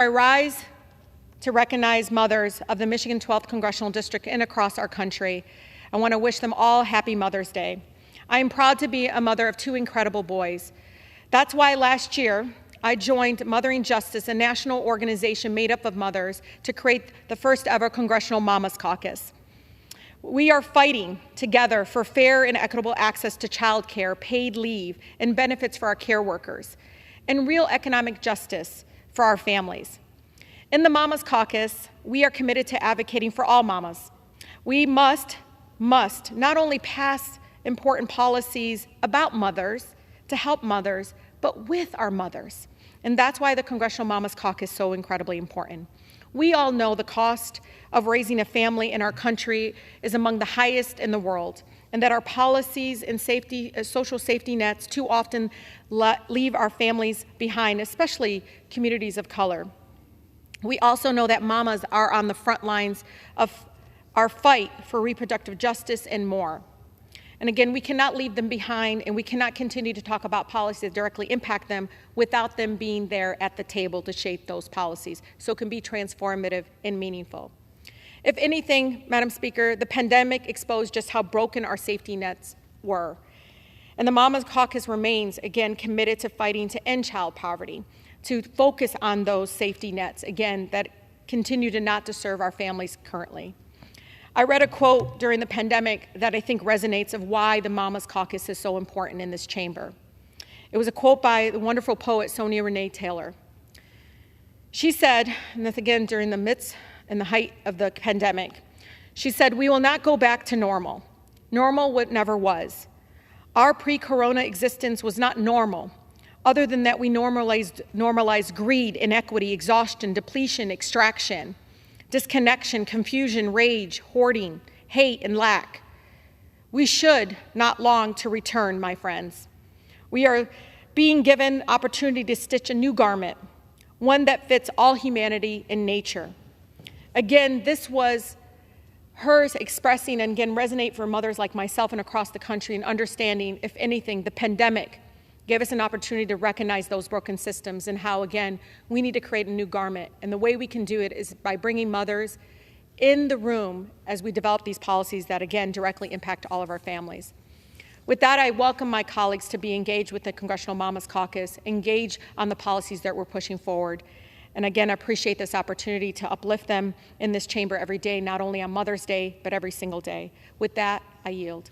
I rise to recognize mothers of the Michigan 12th Congressional District and across our country. I want to wish them all happy Mother's Day. I am proud to be a mother of two incredible boys. That's why last year I joined Mothering Justice, a national organization made up of mothers, to create the first ever Congressional Mamas Caucus. We are fighting together for fair and equitable access to child care, paid leave, and benefits for our care workers, and real economic justice for our families. In the Mamas Caucus, we are committed to advocating for all mamas. We must not only pass important policies about mothers to help mothers, but with our mothers. And that's why the Congressional Mamas Caucus is so incredibly important. We all know the cost of raising a family in our country is among the highest in the world, and that our policies and social safety nets too often leave our families behind, especially communities of color. We also know that mamas are on the front lines of our fight for reproductive justice and more. And again, we cannot leave them behind, and we cannot continue to talk about policies that directly impact them without them being there at the table to shape those policies, so it can be transformative and meaningful. If anything, Madam Speaker, the pandemic exposed just how broken our safety nets were. And the Mamas Caucus remains, again, committed to fighting to end child poverty, to focus on those safety nets, again, that continue to not to serve our families currently. I read a quote during the pandemic that I think resonates of why the Mamas Caucus is so important in this chamber. It was a quote by the wonderful poet Sonia Renee Taylor. She said, and that's again during the midst and the height of the pandemic, she said, "We will not go back to normal. Normal what never was. Our pre-corona existence was not normal, other than that we normalized greed, inequity, exhaustion, depletion, extraction, disconnection, confusion, rage, hoarding, hate, and lack. We should not long to return, my friends. We are being given opportunity to stitch a new garment, one that fits all humanity and nature." Again, this was hers expressing and again resonate for mothers like myself and across the country, and understanding, if anything, the pandemic gave us an opportunity to recognize those broken systems and how, again, we need to create a new garment. And the way we can do it is by bringing mothers in the room as we develop these policies that, again, directly impact all of our families. With that, I welcome my colleagues to be engaged with the Congressional Mamas Caucus, engage on the policies that we're pushing forward. And again, I appreciate this opportunity to uplift them in this chamber every day, not only on Mother's Day, but every single day. With that, I yield.